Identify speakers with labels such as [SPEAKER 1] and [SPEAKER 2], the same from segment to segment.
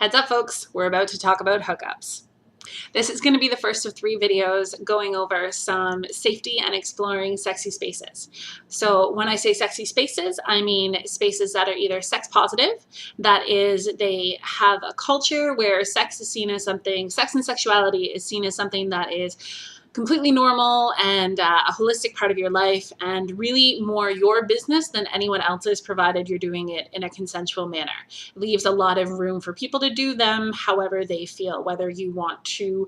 [SPEAKER 1] Heads up, folks, we're about to talk about hookups. This is going to be the first of 3 videos going over some safety and exploring sexy spaces. So when I say sexy spaces, I mean spaces that are either sex positive, that is, they have a culture where sex is seen as something, sex and sexuality is seen as something that is completely normal and a holistic part of your life, and really more your business than anyone else's, provided you're doing it in a consensual manner. It leaves a lot of room for people to do them however they feel, whether you want to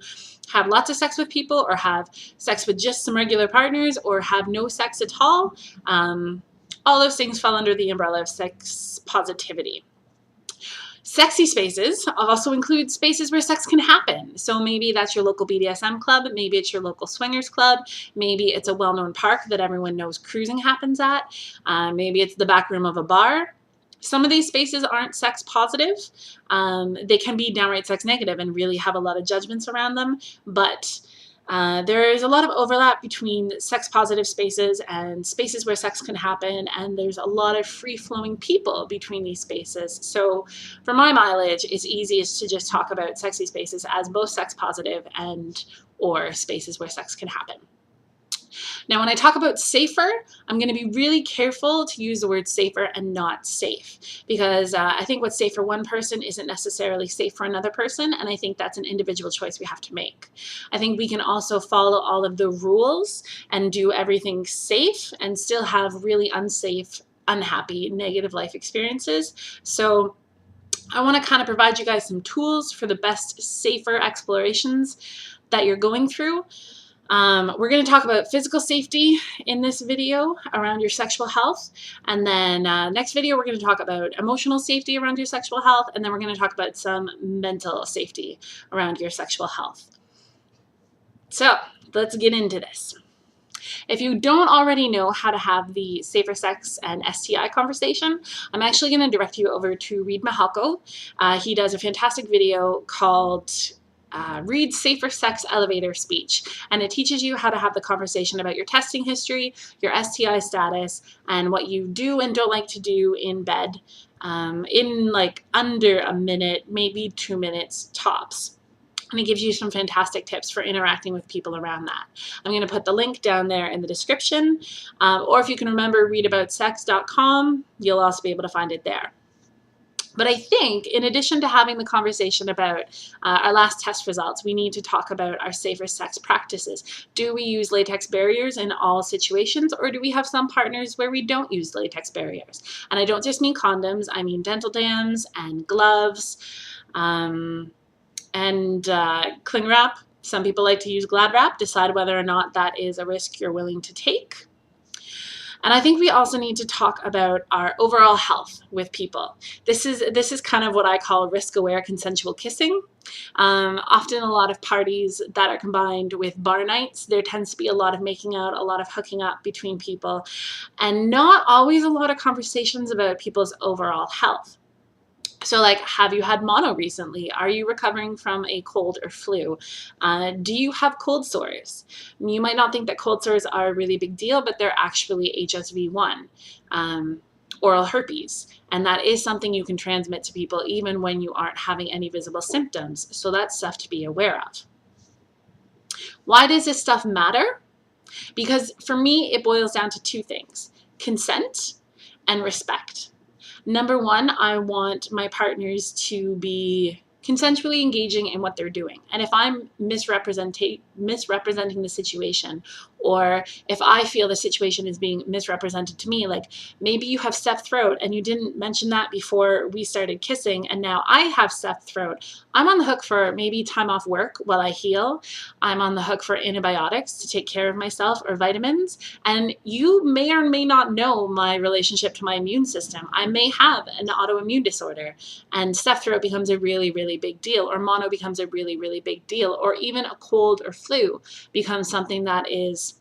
[SPEAKER 1] have lots of sex with people or have sex with just some regular partners or have no sex at all. All those things fall under the umbrella of sex positivity. Sexy spaces also include spaces where sex can happen. So maybe that's your local BDSM club, maybe it's your local swingers club, maybe it's a well-known park that everyone knows cruising happens at, maybe it's the back room of a bar. Some of these spaces aren't sex positive. They can be downright sex negative and really have a lot of judgments around them, but there is a lot of overlap between sex positive spaces and spaces where sex can happen, and there's a lot of free-flowing people between these spaces. So for my mileage, it's easiest to just talk about sexy spaces as both sex positive and or spaces where sex can happen. Now, when I talk about safer, I'm going to be really careful to use the word safer and not safe, because I think what's safe for one person isn't necessarily safe for another person, and I think that's an individual choice we have to make. I think we can also follow all of the rules and do everything safe and still have really unsafe, unhappy, negative life experiences. So I want to kind of provide you guys some tools for the best, safer explorations that you're going through. We're going to talk about physical safety in this video around your sexual health, and then next video we're going to talk about emotional safety around your sexual health, and then we're going to talk about some mental safety around your sexual health. So let's get into this. If you don't already know how to have the safer sex and STI conversation, I'm actually going to direct you over to Reed Mahalko. He does a fantastic video called Reed's Safer Sex Elevator Speech, and it teaches you how to have the conversation about your testing history, your STI status, and what you do and don't like to do in bed in like under a minute, maybe 2 minutes tops. And it gives you some fantastic tips for interacting with people around that. I'm going to put the link down there in the description, or if you can remember readaboutsex.com, you'll also be able to find it there. But I think, in addition to having the conversation about our last test results, we need to talk about our safer sex practices. Do we use latex barriers in all situations, or do we have some partners where we don't use latex barriers? And I don't just mean condoms, I mean dental dams and gloves and cling wrap. Some people like to use Glad wrap. Decide whether or not that is a risk you're willing to take. And I think we also need to talk about our overall health with people. This is kind of what I call risk-aware consensual kissing. Often a lot of parties that are combined with bar nights, there tends to be a lot of making out, a lot of hooking up between people, and not always a lot of conversations about people's overall health. So like, have you had mono recently? Are you recovering from a cold or flu? Do you have cold sores? You might not think that cold sores are a really big deal, but they're actually HSV1, oral herpes. And that is something you can transmit to people even when you aren't having any visible symptoms. So that's stuff to be aware of. Why does this stuff matter? Because for me, it boils down to 2 things: consent and respect. Number 1, I want my partners to be consensually engaging in what they're doing. And if I'm misrepresenting the situation, or if I feel the situation is being misrepresented to me, like maybe you have strep throat and you didn't mention that before we started kissing, and now I have strep throat, I'm on the hook for maybe time off work while I heal. I'm on the hook for antibiotics to take care of myself, or vitamins. And you may or may not know my relationship to my immune system. I may have an autoimmune disorder, and strep throat becomes a really, really big deal, or mono becomes a really, really big deal, or even a cold or flu becomes something that is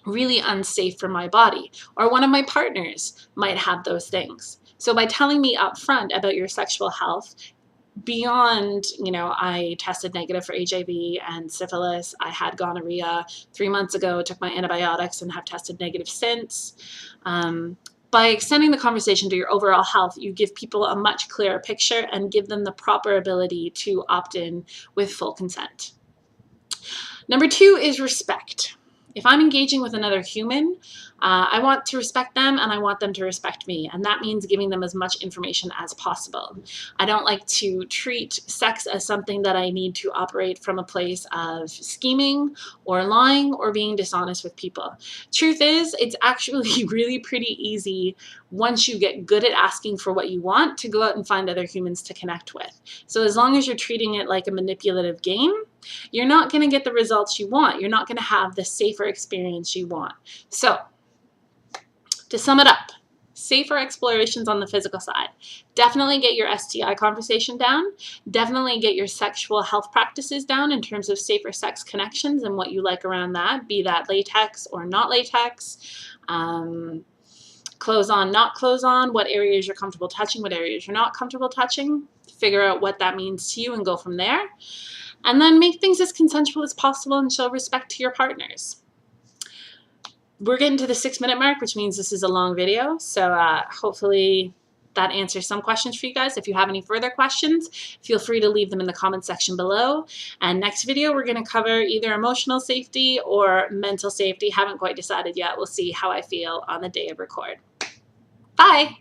[SPEAKER 1] really unsafe for my body, or one of my partners might have those things. So by telling me up front about your sexual health, beyond, I tested negative for HIV and syphilis, I had gonorrhea 3 months ago, took my antibiotics and have tested negative since. By extending the conversation to your overall health, you give people a much clearer picture and give them the proper ability to opt in with full consent. Number 2 is respect. If I'm engaging with another human, I want to respect them and I want them to respect me. And that means giving them as much information as possible. I don't like to treat sex as something that I need to operate from a place of scheming or lying or being dishonest with people. Truth is, it's actually really pretty easy once you get good at asking for what you want to go out and find other humans to connect with. So as long as you're treating it like a manipulative game, you're not going to get the results you want. You're not going to have the safer experience you want. So, to sum it up, safer explorations on the physical side. Definitely get your STI conversation down. Definitely get your sexual health practices down in terms of safer sex connections and what you like around that, be that latex or not latex. Clothes on, not clothes on, what areas you're comfortable touching, what areas you're not comfortable touching. Figure out what that means to you and go from there. And then make things as consensual as possible and show respect to your partners. We're getting to the 6-minute mark, which means this is a long video. So hopefully that answers some questions for you guys. If you have any further questions, feel free to leave them in the comment section below. And next video, we're going to cover either emotional safety or mental safety. Haven't quite decided yet. We'll see how I feel on the day of record. Bye.